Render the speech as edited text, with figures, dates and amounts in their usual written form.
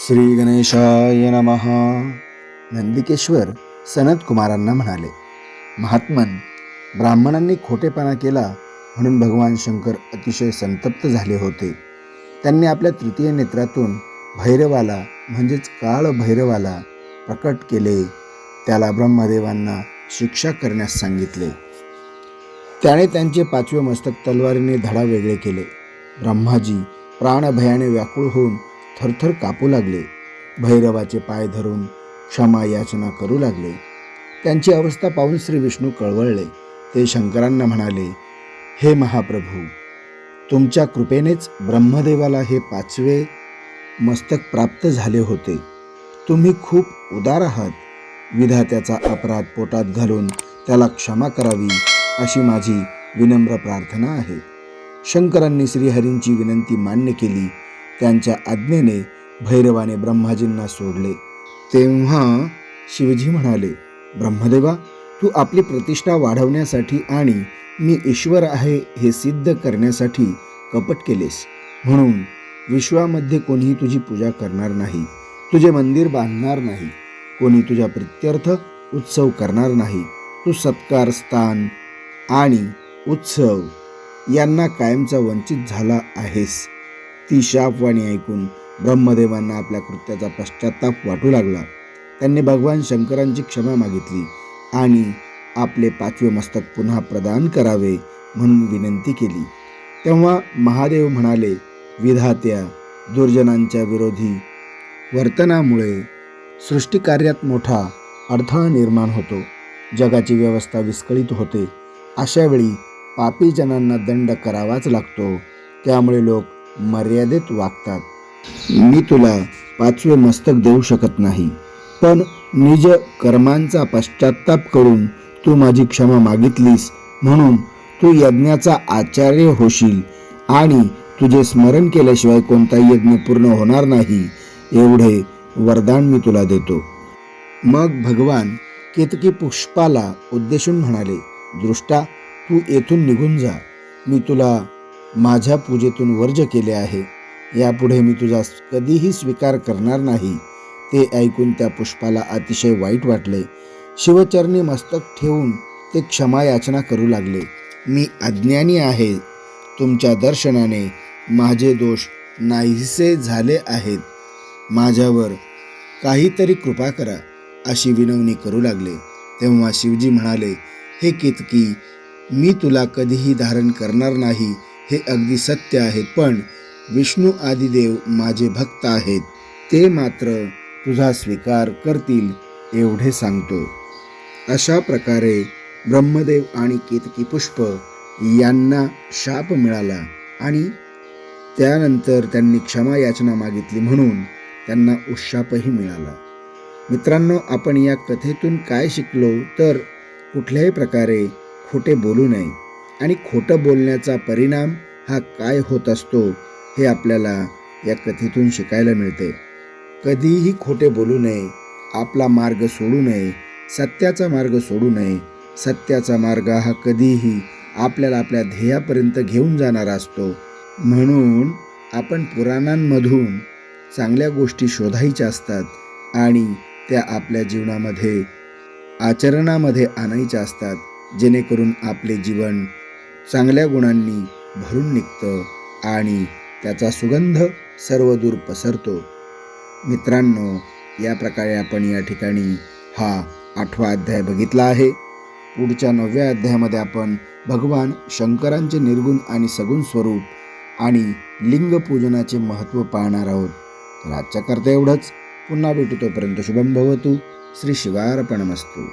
श्री गणेशाय नमः. नंदिकेश्वर सनत कुमारांना म्हणाले, महात्मन, ब्राह्मणांनी खोटेपणा केला म्हणून भगवान शंकर अतिशय संतप्त झाले होते. त्यांनी आपल्या तृतीय नेत्रातून भैरवाला म्हणजेच काळ भैरवाला प्रकट केले. त्याला ब्रह्मदेवांना शिक्षा करण्यास सांगितले. त्याने त्यांचे पाचवे मस्तक तलवारीने धडा वेगळे केले. ब्रह्माजी प्राणभयाने व्याकुळ होऊन थरथर कापू लागले. भैरवाचे पाय धरून क्षमा याचना करू लागले. त्यांची अवस्था पाहून श्री विष्णू कळवळले. ते शंकरांना म्हणाले, हे महाप्रभू, तुमच्या कृपेनेच ब्रह्मदेवाला हे पाचवे मस्तक प्राप्त झाले होते. तुम्ही खूप उदार आहात. विधात्याचा अपराध पोटात घालून त्याला क्षमा करावी अशी माझी विनम्र प्रार्थना आहे. शंकरांनी श्रीहरींची विनंती मान्य केली. त्यांच्या आज्ञेने भैरवाने ब्रह्माजींना सोडले. तेव्हा शिवजी म्हणाले, ब्रह्मदेवा, तू आपली प्रतिष्ठा वाढवण्यासाठी आणि मी ईश्वर आहे हे सिद्ध करण्यासाठी कपट केलेस. म्हणून विश्वामध्ये कोणीही तुझी पूजा करणार नाही, तुझे मंदिर बांधणार नाही, कोणी तुझ्या प्रित्यर्थ उत्सव करणार नाही. तू सत्कार, स्थान आणि उत्सव यांना कायमचा वंचित झाला आहेस. ती शापवाणी ऐकून ब्रह्मदेवांना आपल्या कृत्याचा पश्चाताप वाटू लागला. त्यांनी भगवान शंकरांची क्षमा मागितली आणि आपले पाचवे मस्तक पुन्हा प्रदान करावे म्हणून विनंती केली. तेव्हा महादेव म्हणाले, विधात्या, दुर्जनांच्या विरोधी वर्तनामुळे सृष्टिकार्यात मोठा अडथळा निर्माण होतो. जगाची व्यवस्था विस्कळीत होते. अशावेळी पापी जनांना दंड करावाच लागतो. त्यामुळे लोक मर्यादेत वागतात. मी तुला पाचवे मस्तक देऊ शकत नाही, पण निज कर्मांचा पश्चाताप करून तू माझी क्षमा मागितलीस म्हणून तू यज्ञाचा आचार्य होशील आणि तुझे स्मरण केल्याशिवाय कोणताही यज्ञ पूर्ण होणार नाही, एवढे वरदान मी तुला देतो. मग भगवान केतकी पुष्पाला उद्देशून म्हणाले, दृष्टा, तू येथून निघून जा. मी तुला माझ्या पूजेतून वर्ज केले आहे. यापुढे मी तुझा कधीही स्वीकार करणार नाही. ते ऐकून त्या पुष्पाला अतिशय वाईट वाटले. शिवचरणी मस्तक ठेवून ते क्षमा याचना करू लागले. मी अज्ञानी आहे. तुमच्या दर्शनाने माझे दोष नाहीसे झाले आहेत. माझ्यावर काहीतरी कृपा करा अशी विनवणी करू लागले. तेव्हा शिवजी म्हणाले, हे केतकी, मी तुला कधीही धारण करणार नाही हे अगदी सत्य आहे, पण विष्णू आदिदेव माझे भक्त आहेत. ते मात्र तुझा स्वीकार करतील एवढे सांगतो. अशा प्रकारे ब्रह्मदेव आणि केतकी पुष्प यांना शाप मिळाला आणि त्यानंतर त्यांनी क्षमा याचना मागितली म्हणून त्यांना उशापही मिळाला. मित्रांनो, आपण या कथेतून काय शिकलो तर कुठल्याही प्रकारे खोटे बोलू नये आणि खोटं बोलण्याचा परिणाम हा काय होत असतो हे आपल्याला या कथेतून शिकायला मिळते. कधीही खोटे बोलू नये, आपला मार्ग सोडू नये, सत्याचा मार्ग सोडू नये. सत्याचा मार्ग हा कधीही आपल्याला आपल्या ध्येयापर्यंत घेऊन जाणारा असतो. म्हणून आपण पुराणांमधून चांगल्या गोष्टी शोधायच्या असतात आणि त्या आपल्या जीवनामध्ये आचरणामध्ये आणायच्या असतात, जेणेकरून आपले जीवन चांगल्या गुणांनी भरून निघतं आणि त्याचा सुगंध सर्वदूर पसरतो. मित्रांनो, या प्रकारे आपण या ठिकाणी हा 8वा अध्याय बघितला आहे. पुढच्या 9व्या अध्यायामध्ये आपण भगवान शंकरांचे निर्गुण आणि सगुण स्वरूप आणि लिंग पूजनाचे महत्त्व पाहणार आहोत. तर आजच्या करता एवढंच. पुन्हा भेटू, तोपर्यंत शुभम भवतु. श्री शिवार्पणमस्तु.